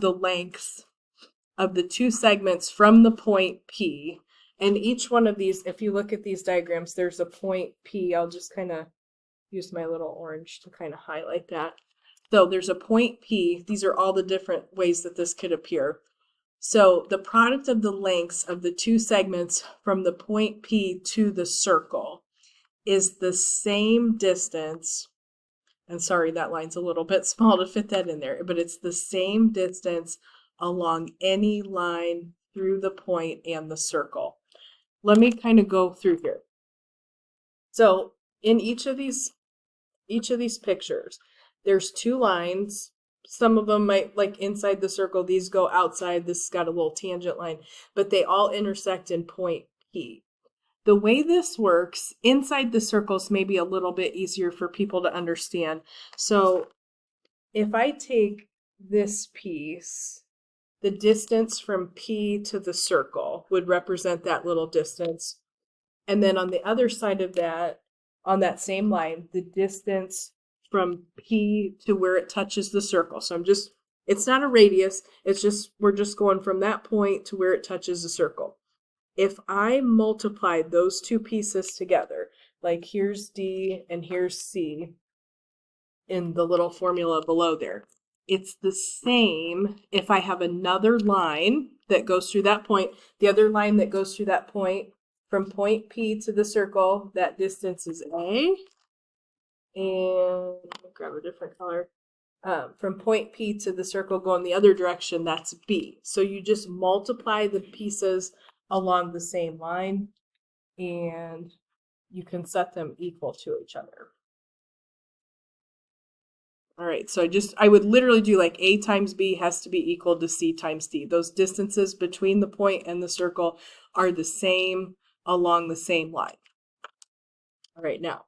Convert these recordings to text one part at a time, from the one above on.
the lengths of the two segments from the point P. And each one of these, if you look at these diagrams, there's a point P. I'll just kind of use my little orange to kind of highlight that. So there's a point P. These are all the different ways that this could appear. So the product of the lengths of the two segments from the point P to the circle is the same distance. And sorry, that line's a little bit small to fit that in there, but it's the same distance along any line through the point and the circle. Let me kind of go through here. So in each of these pictures, there's two lines. Some of them might, like inside the circle, these go outside. This has got a little tangent line, but they all intersect in point P. The way this works, inside the circles may be a little bit easier for people to understand. So if I take this piece, the distance from P to the circle would represent that little distance. And then on the other side of that, on that same line, the distance from P to where it touches the circle. So it's not a radius, it's just, we're just going from that point to where it touches the circle. If I multiply those two pieces together, like here's D and here's C in the little formula below there, it's the same if I have another line that goes through that point. The other line that goes through that point, from point P to the circle, that distance is A. And grab a different color. From point P to the circle going the other direction, that's B. So you just multiply the pieces along the same line and you can set them equal to each other. All right, so I would literally do like A times B has to be equal to C times D. Those distances between the point and the circle are the same along the same line. All right, now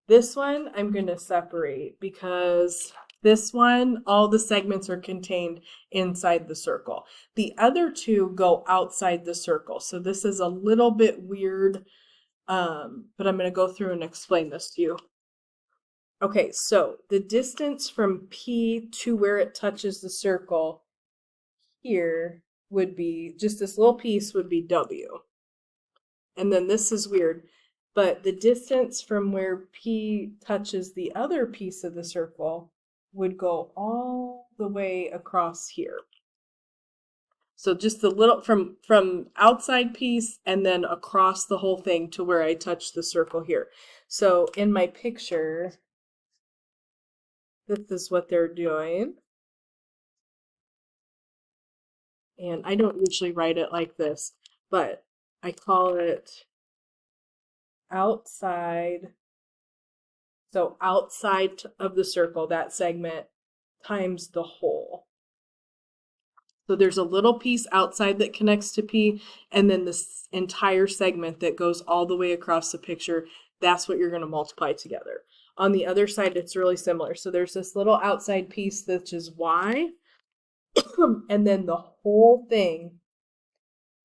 this one I'm going to separate because this one, all the segments are contained inside the circle. The other two go outside the circle. So this is a little bit weird, but I'm going to go through and explain this to you. Okay, so the distance from P to where it touches the circle here would be, just this little piece would be W. And then this is weird, but the distance from where P touches the other piece of the circle would go all the way across here. So just the little, from outside piece and then across the whole thing to where I touch the circle here. So in my picture, this is what they're doing. And I don't usually write it like this, but I call it outside. So outside of the circle, that segment times the whole. So there's a little piece outside that connects to P, and then this entire segment that goes all the way across the picture, that's what you're going to multiply together. On the other side, it's really similar. So there's this little outside piece that's just Y, and then the whole thing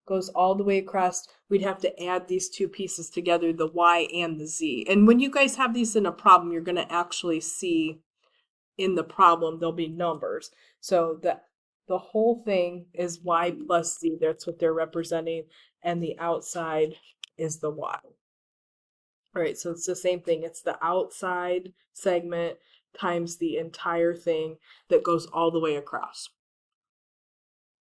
goes all the way across. We'd have to add these two pieces together, the Y and the Z. And when you guys have these in a problem, you're going to actually see in the problem, there'll be numbers. So the whole thing is Y plus Z. That's what they're representing. And the outside is the Y. All right, so it's the same thing. It's the outside segment times the entire thing that goes all the way across.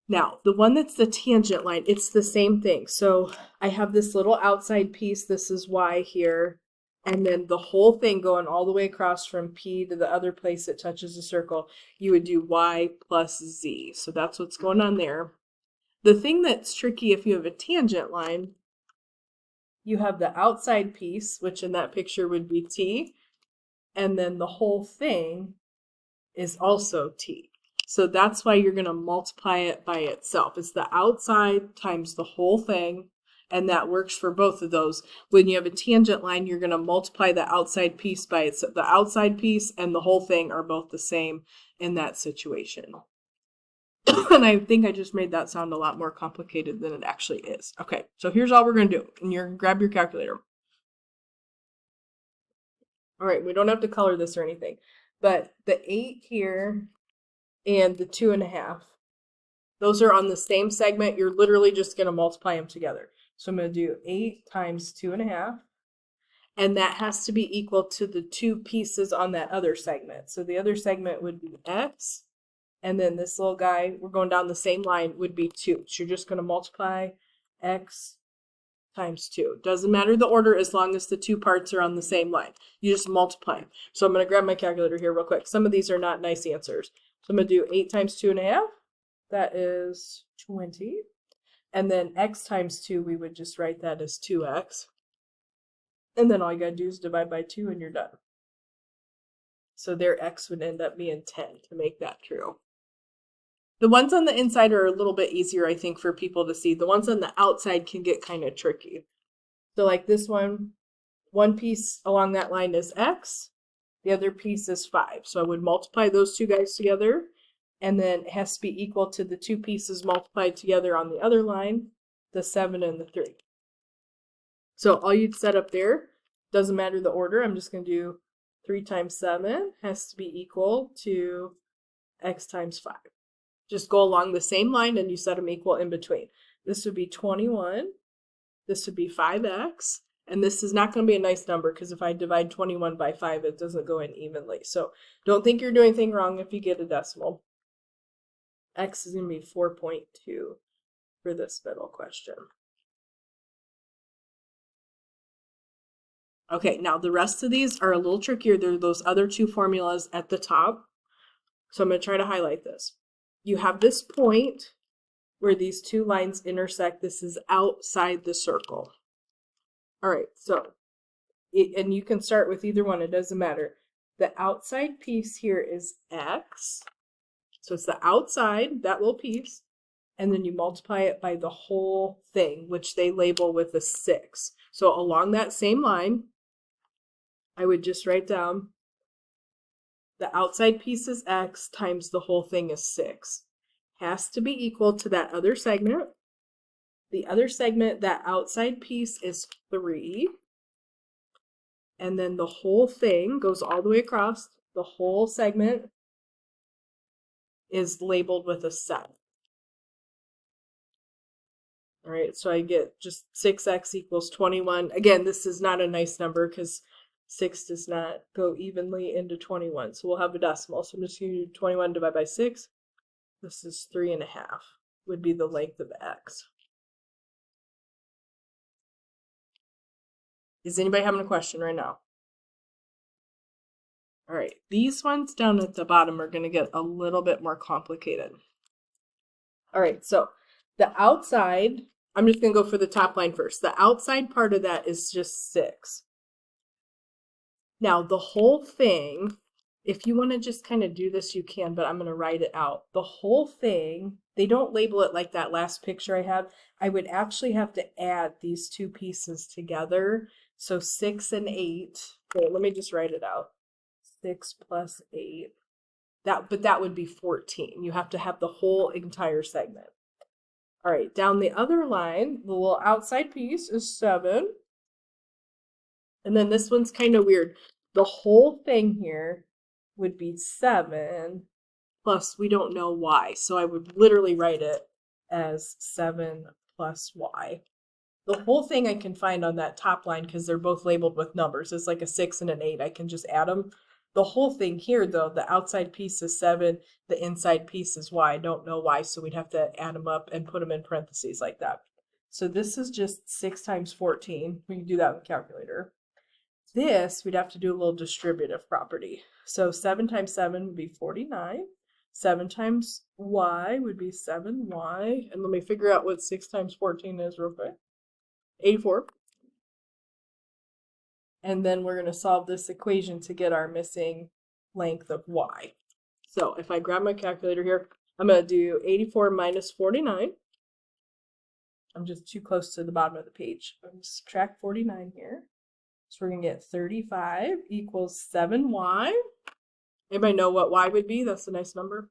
Now, the one that's the tangent line, it's the same thing. So I have this little outside piece. This is Y here. And then the whole thing going all the way across from P to the other place that touches the circle, you would do Y plus Z. So that's what's going on there. The thing that's tricky if you have a tangent line, you have the outside piece, which in that picture would be T, and then the whole thing is also T. So that's why you're going to multiply it by itself. It's the outside times the whole thing, and that works for both of those. When you have a tangent line, you're going to multiply the outside piece by itself. The outside piece and the whole thing are both the same in that situation. And I think I just made that sound a lot more complicated than it actually is. Okay, so here's all we're going to do. And you're going to grab your calculator. All right, we don't have to color this or anything. But the 8 here and the 2.5, Those are on the same segment. You're literally just going to multiply them together. So I'm going to do 8 times 2.5. And that has to be equal to the two pieces on that other segment. So the other segment would be x. And then this little guy, we're going down the same line, would be 2. So you're just going to multiply x times 2. Doesn't matter the order as long as the two parts are on the same line. You just multiply them. So I'm going to grab my calculator here real quick. Some of these are not nice answers. So I'm going to do 8 times 2.5. That is 20. And then x times 2, we would just write that as 2x. And then all you got to do is divide by 2 and you're done. So their x would end up being 10 to make that true. The ones on the inside are a little bit easier, I think, for people to see. The ones on the outside can get kind of tricky. So like this one piece along that line is x. The other piece is 5. So I would multiply those two guys together. And then it has to be equal to the two pieces multiplied together on the other line, the 7 and the 3. So all you'd set up there, doesn't matter the order, I'm just going to do 3 times 7 has to be equal to x times 5. Just go along the same line and you set them equal in between. This would be 21, this would be 5x, and this is not going to be a nice number because if I divide 21 by 5, it doesn't go in evenly. So don't think you're doing anything wrong if you get a decimal. X is going to be 4.2 for this middle question. Okay, now the rest of these are a little trickier. There are those other two formulas at the top. So I'm going to try to highlight this. You have this point where these two lines intersect. This is outside the circle. All right, so, and you can start with either one. It doesn't matter. The outside piece here is x. So it's the outside, that little piece. And then you multiply it by the whole thing, which they label with a 6. So along that same line, I would just write down the outside piece is x times the whole thing is 6. Has to be equal to that other segment. The other segment, that outside piece is 3. And then the whole thing goes all the way across. The whole segment is labeled with a 7. All right, so I get just 6x equals 21. Again, this is not a nice number because 6 does not go evenly into 21. So we'll have a decimal. So I'm just going to do 21 divided by 6. This is 3.5 would be the length of x. Is anybody having a question right now? All right, these ones down at the bottom are going to get a little bit more complicated. All right, so the outside, I'm just going to go for the top line first. The outside part of that is just 6. Now, the whole thing, if you want to just kind of do this, you can, but I'm going to write it out. The whole thing, they don't label it like that last picture I have. I would actually have to add these two pieces together. So 6 and 8. Okay, let me just write it out. 6 plus 8. But that would be 14. You have to have the whole entire segment. All right, down the other line, the little outside piece is 7. And then this one's kind of weird. The whole thing here would be 7 plus we don't know y. So I would literally write it as 7 plus y. The whole thing I can find on that top line because they're both labeled with numbers. It's like a 6 and an 8. I can just add them. The whole thing here, though, the outside piece is 7, the inside piece is y. I don't know why, so we'd have to add them up and put them in parentheses like that. So this is just 6 times 14. We can do that with a calculator. This, we'd have to do a little distributive property. So 7 times 7 would be 49. 7 times y would be 7y. And let me figure out what 6 times 14 is real quick. 84. And then we're going to solve this equation to get our missing length of y. So if I grab my calculator here, I'm going to do 84 minus 49. I'm just too close to the bottom of the page. I'm going to subtract 49 here. So we're going to get 35 equals 7y. Anybody know what y would be? That's a nice number.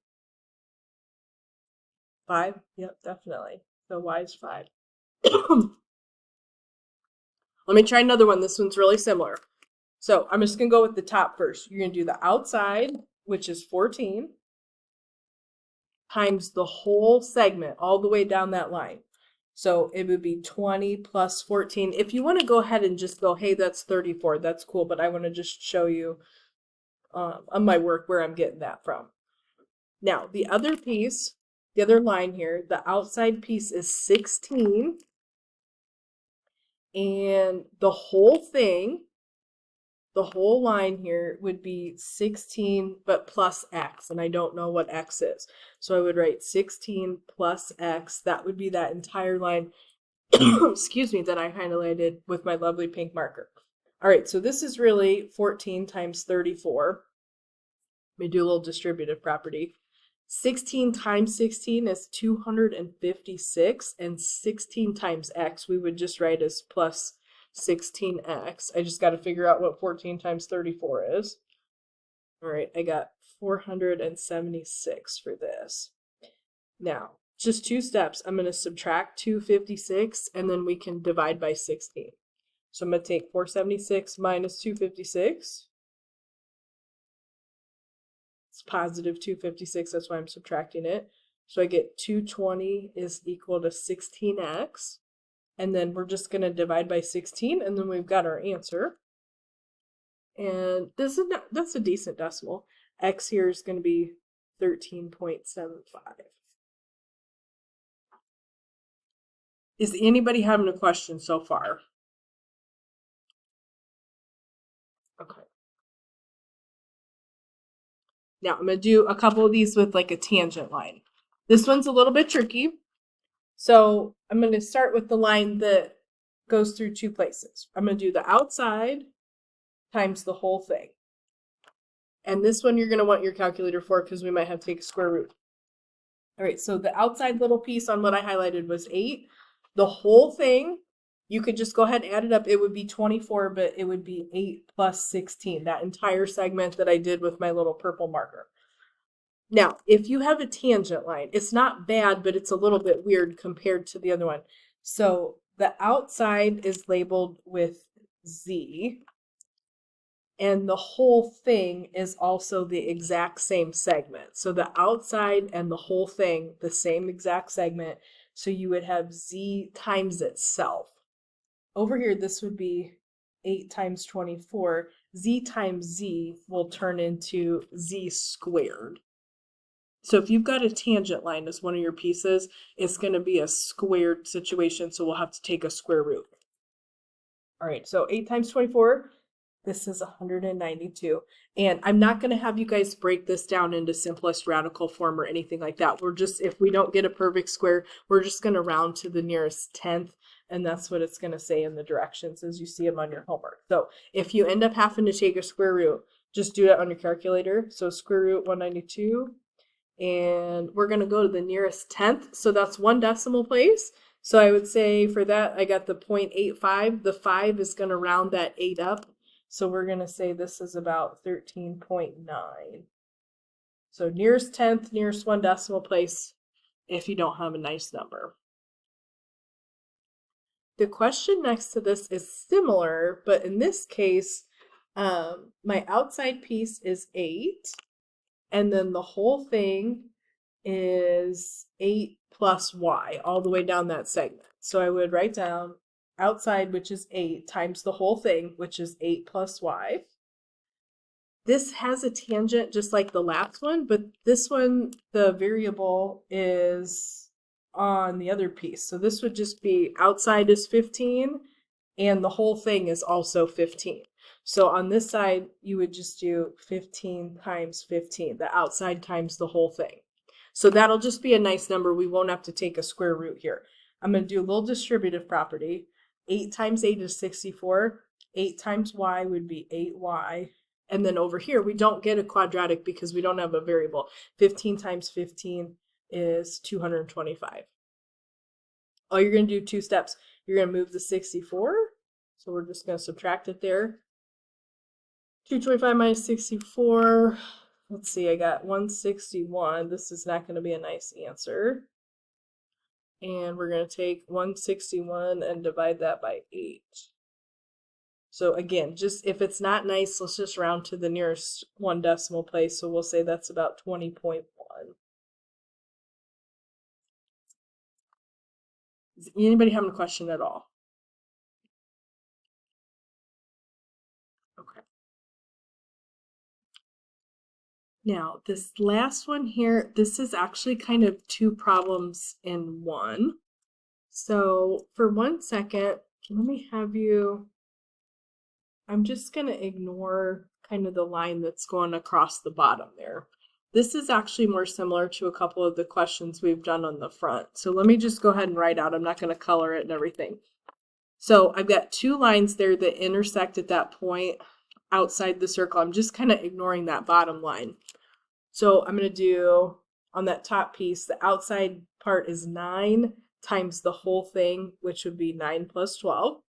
5? Yep, definitely. So y is 5. Let me try another one. This one's really similar. So I'm just going to go with the top first. You're going to do the outside, which is 14. times the whole segment all the way down that line. So it would be 20 plus 14. If you want to go ahead and just go, hey, that's 34, that's cool, but I want to just show you on my work where I'm getting that from. Now, the other piece, the other line here, the outside piece is 16, and the whole thing, the whole line here would be 16, but plus x, and I don't know what x is. So I would write 16 plus x. That would be that entire line, excuse me, that I highlighted with my lovely pink marker. All right, so this is really 14 times 34. Let me do a little distributive property. 16 times 16 is 256, and 16 times x we would just write as plus 16x. I just got to figure out what 14 times 34 is. All right, I got 476 for this. Now, just 2 steps. I'm going to subtract 256, and then we can divide by 16. So I'm going to take 476 minus 256. It's positive 256, that's why I'm subtracting it. So I get 220 is equal to 16x. And then we're just going to divide by 16, and then we've got our answer. And this is not, that's a decent decimal. X here is going to be 13.75. Is anybody having a question so far? Okay. Now I'm going to do a couple of these with like a tangent line. This one's a little bit tricky. So I'm going to start with the line that goes through 2 places. I'm going to do the outside times the whole thing. And this one you're going to want your calculator for because we might have to take a square root. All right, so the outside little piece on what I highlighted was 8. The whole thing, you could just go ahead and add it up. It would be 24, but it would be 8 plus 16, that entire segment that I did with my little purple marker. Now, if you have a tangent line, it's not bad, but it's a little bit weird compared to the other one. So the outside is labeled with Z, and the whole thing is also the exact same segment. So the outside and the whole thing, the same exact segment. So you would have Z times itself. Over here, this would be 8 times 24. Z times Z will turn into Z squared. So if you've got a tangent line as one of your pieces, it's going to be a squared situation, so we'll have to take a square root. All right, so 8 times 24, this is 192. And I'm not going to have you guys break this down into simplest radical form or anything like that. We're just, if we don't get a perfect square, we're just going to round to the nearest 10th, and that's what it's going to say in the directions as you see them on your homework. So if you end up having to take a square root, just do that on your calculator. So square root 192. And we're going to go to the nearest 10th. So that's 1 decimal place. So I would say for that, I got the 0.85. The 5 is going to round that 8 up. So we're going to say this is about 13.9. So nearest 10th, nearest 1 decimal place if you don't have a nice number. The question next to this is similar, but in this case, my outside piece is 8. And then the whole thing is 8 plus y, all the way down that segment. So I would write down outside, which is 8, times the whole thing, which is 8 plus y. This has a tangent just like the last one, but this one, the variable is on the other piece. So this would just be outside is 15, and the whole thing is also 15. So on this side, you would just do 15 times 15, the outside times the whole thing. So that'll just be a nice number. We won't have to take a square root here. I'm going to do a little distributive property. 8 times 8 is 64. 8 times y would be 8y. And then over here, we don't get a quadratic because we don't have a variable. 15 times 15 is 225. All you're going to do 2 steps. You're going to move the 64. So we're just going to subtract it there. 225 minus 64, let's see, I got 161. This is not going to be a nice answer. And we're going to take 161 and divide that by 8. So again, just if it's not nice, let's just round to the nearest 1 decimal place. So we'll say that's about 20.1. Does anybody have a question at all? Okay. Now, this last one here, this is actually kind of two problems in one. So for 1 second, let me have you, I'm just going to ignore kind of the line that's going across the bottom there. This is actually more similar to a couple of the questions we've done on the front. So let me just go ahead and write out. I'm not going to color it and everything. So I've got two lines there that intersect at that point outside the circle. I'm just kind of ignoring that bottom line. So I'm going to do on that top piece, the outside part is 9 times the whole thing, which would be 9 plus 12.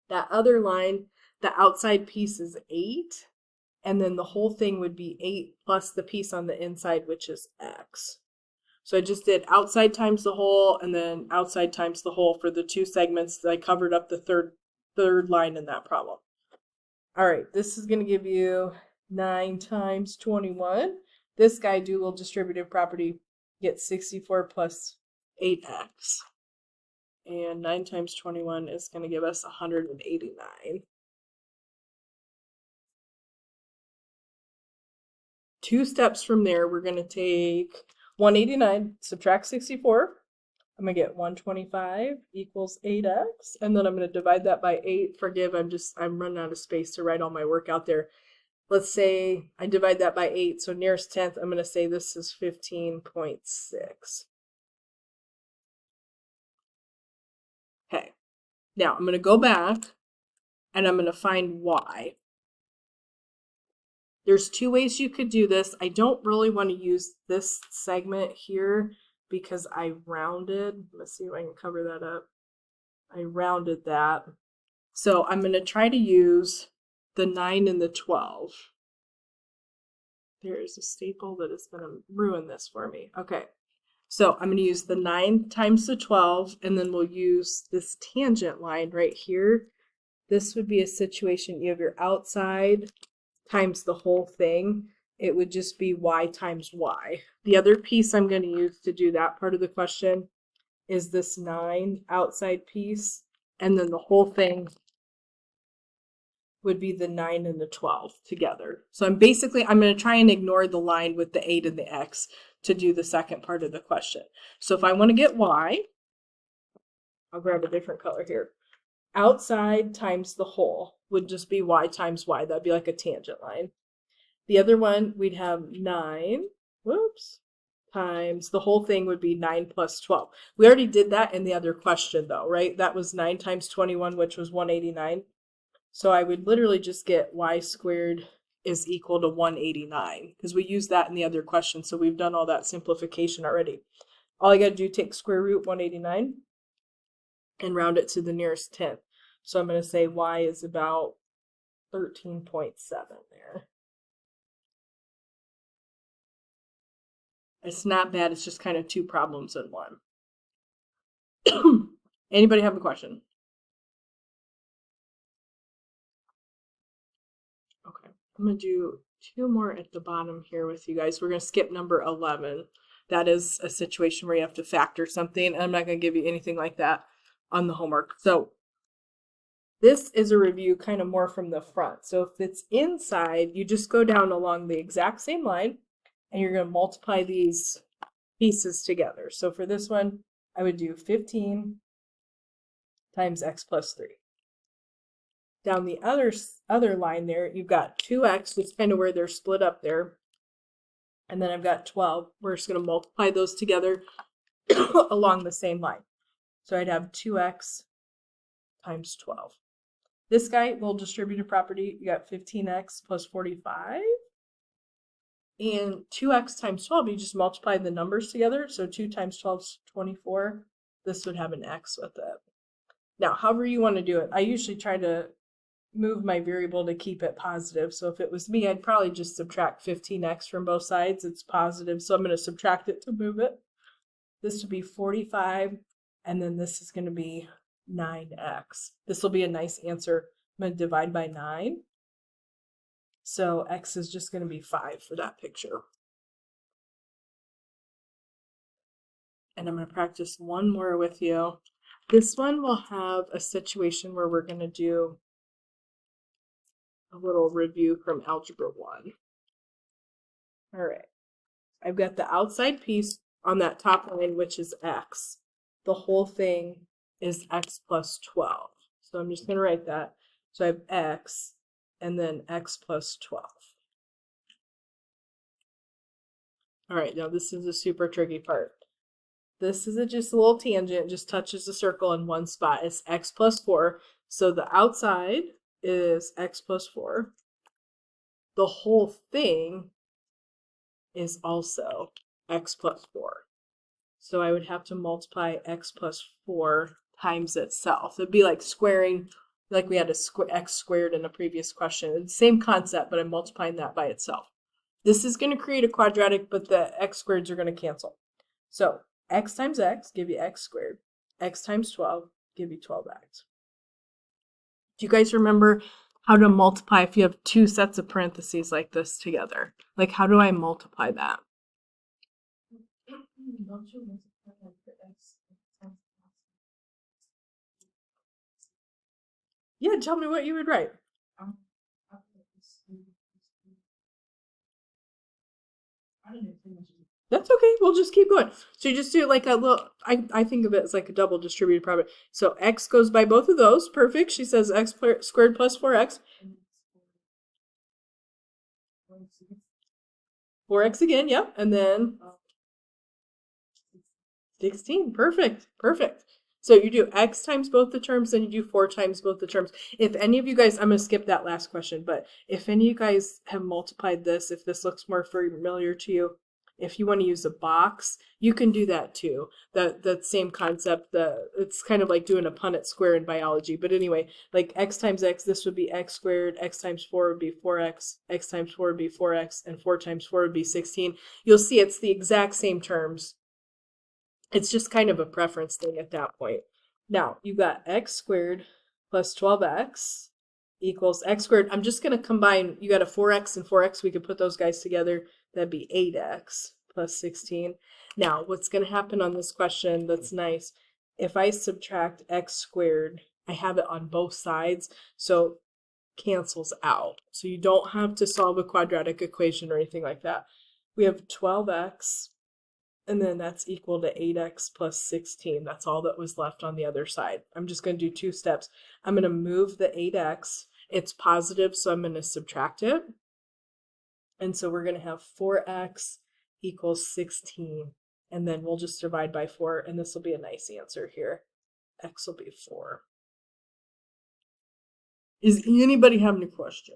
That other line, the outside piece is 8, and then the whole thing would be 8 plus the piece on the inside, which is x. So I just did outside times the whole and then outside times the whole for the two segments that I covered up the third line in that problem. All right, this is going to give you 9 times 21. This guy, do a little distributive property, gets 64 plus 8x. And 9 times 21 is going to give us 189. 2 steps from there, we're going to take 189, subtract 64. I'm going to get 125 equals 8x. And then I'm going to divide that by 8. Forgive, I'm running out of space to write all my work out there. Let's say I divide that by 8. So nearest 10th, I'm going to say this is 15.6. Okay. Now I'm going to go back and I'm going to find y. There's 2 ways you could do this. I don't really want to use this segment here because I rounded. Let's see if I can cover that up. I rounded that. So I'm going to try to use the 9 and the 12. There is a staple that is going to ruin this for me. Okay. So I'm going to use the 9 times the 12, and then we'll use this tangent line right here. This would be a situation, you have your outside times the whole thing. It would just be y times y. The other piece I'm going to use to do that part of the question is this 9 outside piece, and then the whole thing would be the 9 and the 12 together. So I'm going to try and ignore the line with the 8 and the x to do the second part of the question. So if I want to get y, I'll grab a different color here. Outside times the whole would just be y times y. That'd be like a tangent line. The other one, we'd have 9, times the whole thing would be 9 plus 12. We already did that in the other question though, right? That was 9 times 21, which was 189. So I would literally just get y squared is equal to 189 because we used that in the other question. So we've done all that simplification already. All I got to do is take square root 189 and round it to the nearest 10th. So I'm going to say y is about 13.7 there. It's not bad. It's just kind of 2 problems in one. Anybody have a question? Okay, I'm going to do 2 more at the bottom here with you guys. We're going to skip number 11. That is a situation where you have to factor something, and I'm not going to give you anything like that on the homework. So this is a review kind of more from the front. So if it's inside, you just go down along the exact same line, and you're going to multiply these pieces together. So for this one, I would do 15 times x plus 3. Down the other line there, you've got 2x, that's kind of where they're split up there. And then I've got 12. We're just going to multiply those together along the same line. So I'd have 2x times 12. This guy, little distributive property, you got 15x plus 45. And 2x times 12, you just multiply the numbers together. So 2 times 12 is 24. This would have an x with it. Now, however you want to do it, I usually try to move my variable to keep it positive. So if it was me, I'd probably just subtract 15x from both sides. It's positive, so I'm going to subtract it to move it. This would be 45, and then this is going to be 9x. This will be a nice answer. I'm going to divide by 9. So x is just going to be 5 for that picture. and I'm going to practice one more with you. This one will have a situation where we're going to do a little review from Algebra 1. All right. I've got the outside piece on that top line, which is x. The whole thing is x plus 12. So I'm just going to write that. So I have x and then x plus 12. All right, now this is the super tricky part. This is just a little tangent, just touches the circle in one spot. It's x plus 4. So the outside is x plus 4. The whole thing is also x plus 4. So I would have to multiply x plus 4 times itself. It'd be like squaring, like we had a x squared in a previous question. It's the same concept, but I'm multiplying that by itself. This is going to create a quadratic, but the x squareds are going to cancel. So x times x give you x squared. X times 12 give you 12x. Do you guys remember how to multiply if you have two sets of parentheses like this together? Like, how do I multiply that? Yeah, tell me what you would write. That's okay. We'll just keep going. So you just do like a little, I think of it as like a double distributed product. So x goes by both of those. Perfect. She says x squared plus 4x. 4x again, yep. And then 16. Perfect. Perfect. So you do x times both the terms, then you do 4 times both the terms. If any of you guys, I'm going to skip that last question, but if any of you guys have multiplied this, if this looks more familiar to you, if you want to use a box, you can do that too. That same concept, it's kind of like doing a Punnett square in biology. But anyway, like x times x, this would be x squared, x times 4 would be 4x, x times 4 would be 4x, and 4 times 4 would be 16. You'll see it's the exact same terms. It's just kind of a preference thing at that point. Now, you got x squared plus 12x equals x squared. I'm just going to combine, you got a 4x and 4x. We could put those guys together. That'd be 8x plus 16. Now, what's going to happen on this question that's nice, if I subtract x squared, I have it on both sides, so cancels out. So you don't have to solve a quadratic equation or anything like that. We have 12x, and then that's equal to 8x plus 16. That's all that was left on the other side. I'm just going to do 2 steps. I'm going to move the 8x. It's positive, so I'm going to subtract it. And so we're going to have 4x equals 16. And then we'll just divide by 4, and this will be a nice answer here. X will be 4. Is anybody having a question?